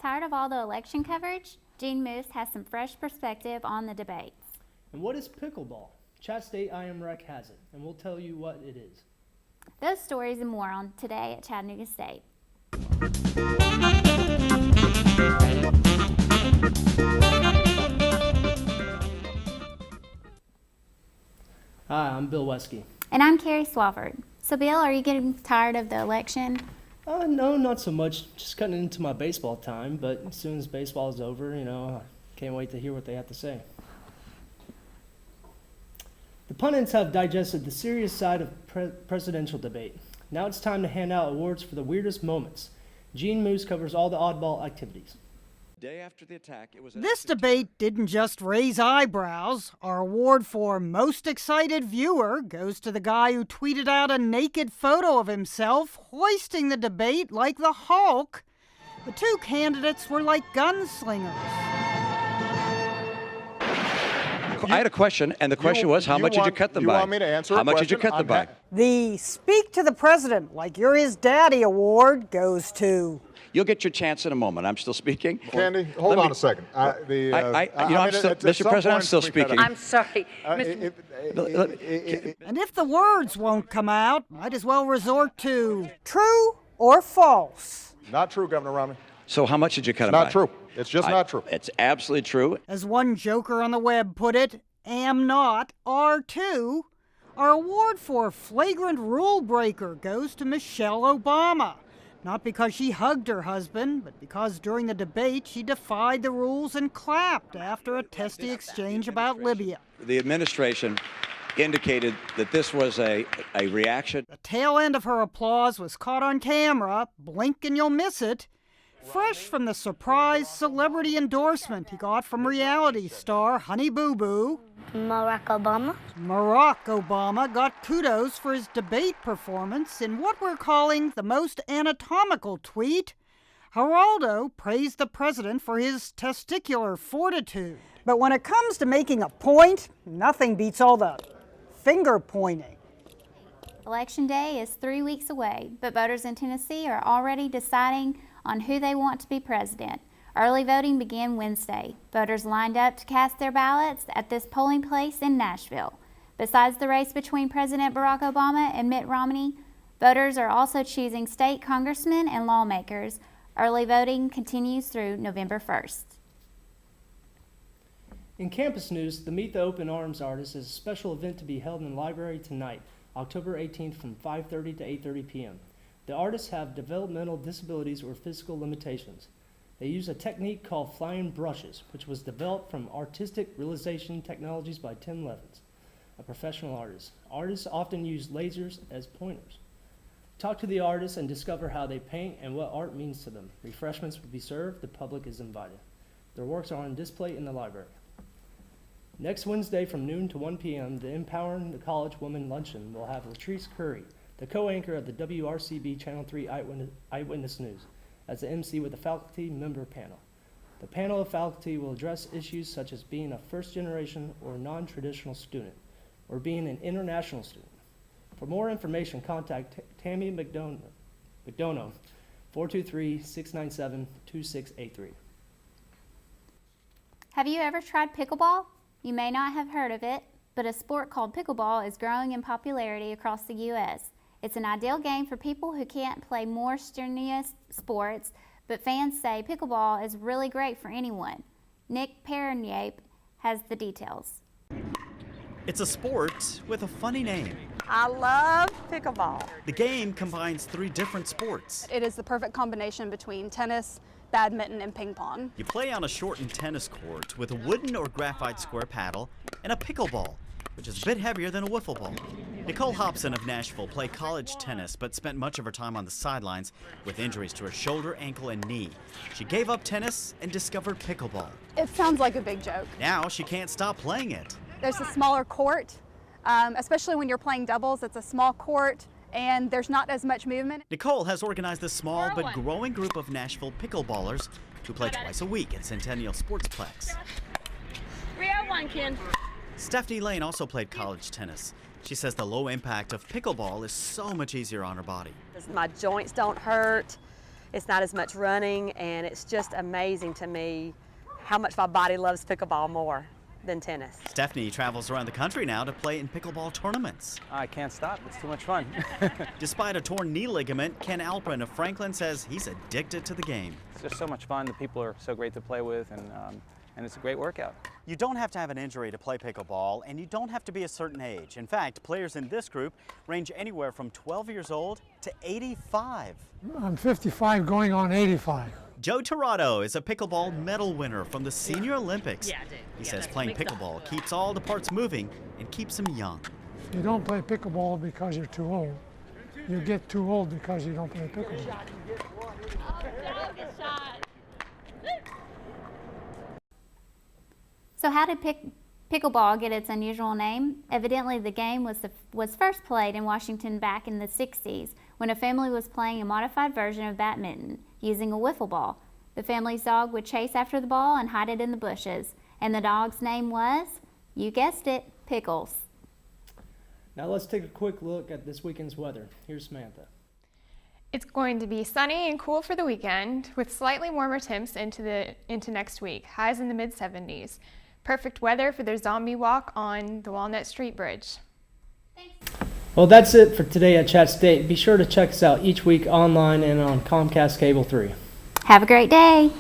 Tired of all the election coverage? Gene Moose has some fresh perspective on the debates. And what is pickleball? Chatt State IM REC has it, and we'll tell you what it is. Those stories and more on Today at Chattanooga State. Hi, I'm Bill Wesky. And I'm Carrie Swafford. So Bill, are you getting tired of the election? No, not so much. Just cutting into my baseball time, but as soon as baseball is over, I can't wait to hear what they have to say. The pundits have digested the serious side of presidential debate. Now it's time to hand out awards for the weirdest moments. Gene Moose covers all the oddball activities. Day after the attack, it was This debate didn't just raise eyebrows. Our award for most excited viewer goes to the guy who tweeted out a naked photo of himself hoisting the debate like the Hulk. The two candidates were like gunslingers. I had a question, and the question was, how much did you cut them by? You want me to answer How much did you cut them by? The Speak to the President Like You're His Daddy award goes to... You'll get your chance in a moment. I'm still speaking. Candy, hold on a second. Mr. President, I'm still speaking. I'm sorry. And if the words won't come out, might as well resort to true or false. Not true, Governor Romney. So how much did you cut them by? Not true. It's just not true. It's absolutely true. As one joker on the web put it, am not, R2. Our award for flagrant rule breaker goes to Michelle Obama. Not because she hugged her husband, but because during the debate she defied the rules and clapped after a testy exchange about Libya. The administration indicated that this was a reaction. The tail end of her applause was caught on camera. Blink and you'll miss it. Fresh from the surprise celebrity endorsement he got from reality star Honey Boo Boo. Barack Obama. Barack Obama got kudos for his debate performance in what we're calling the most anatomical tweet. Geraldo praised the president for his testicular fortitude. But when it comes to making a point, nothing beats all the finger pointing. Election Day is 3 weeks away, but voters in Tennessee are already deciding on who they want to be president. Early voting began Wednesday. Voters lined up to cast their ballots at this polling place in Nashville. Besides the race between President Barack Obama and Mitt Romney, voters are also choosing state congressmen and lawmakers. Early voting continues through November 1st. In campus news, the Meet the Open Arms Artist is a special event to be held in the library tonight, October 18th from 5:30 to 8:30 p.m. The artists have developmental disabilities or physical limitations. They use a technique called flying brushes, which was developed from artistic realization technologies by Tim Levins, a professional artist. Artists often use lasers as pointers. Talk to the artists and discover how they paint and what art means to them. Refreshments will be served. The public is invited. Their works are on display in the library. Next Wednesday from noon to 1 p.m., the Empowering the College Women Luncheon will have Latrice Curry, the co-anchor of the WRCB Channel 3 Eyewitness News, as the MC with the faculty member panel. The panel of faculty will address issues such as being a first-generation or non-traditional student, or being an international student. For more information, contact Tammy McDonough, 423-697-2683. Have you ever tried pickleball? You may not have heard of it, but a sport called pickleball is growing in popularity across the U.S. It's an ideal game for people who can't play more strenuous sports, but fans say pickleball is really great for anyone. Nick Perignape has the details. It's a sport with a funny name. I love pickleball. The game combines 3 different sports. It is the perfect combination between tennis, badminton, and ping pong. You play on a shortened tennis court with a wooden or graphite square paddle and a pickleball, which is a bit heavier than a wiffle ball. Nicole Hobson of Nashville played college tennis, but spent much of her time on the sidelines with injuries to her shoulder, ankle, and knee. She gave up tennis and discovered pickleball. It sounds like a big joke. Now she can't stop playing it. There's a smaller court, especially when you're playing doubles. It's a small court, and there's not as much movement. Nicole has organized a small but growing group of Nashville pickleballers who play twice a week at Centennial Sportsplex. 301, Ken. Stephanie Lane also played college tennis. She says the low impact of pickleball is so much easier on her body. My joints don't hurt. It's not as much running, and it's just amazing to me how much my body loves pickleball more than tennis. Stephanie travels around the country now to play in pickleball tournaments. I can't stop. It's too much fun. Despite a torn knee ligament, Ken Alprin of Franklin says he's addicted to the game. It's just so much fun. The people are so great to play with, and it's a great workout. You don't have to have an injury to play pickleball, and you don't have to be a certain age. In fact, players in this group range anywhere from 12 years old to 85. I'm 55 going on 85. Joe Torado is a pickleball medal winner from the Senior Olympics. He says playing pickleball keeps all the parts moving and keeps him young. You don't play pickleball because you're too old. You get too old because you don't play pickleball. So how did pickleball get its unusual name? Evidently the game was first played in Washington back in the 60s when a family was playing a modified version of badminton using a wiffle ball. The family's dog would chase after the ball and hide it in the bushes. And the dog's name was, you guessed it, Pickles. Now let's take a quick look at this weekend's weather. Here's Samantha. It's going to be sunny and cool for the weekend with slightly warmer temps into next week, highs in the mid-70s. Perfect weather for their zombie walk on the Walnut Street Bridge. Well, that's it for today at Chatt State. Be sure to check us out each week online and on Comcast Cable 3. Have a great day.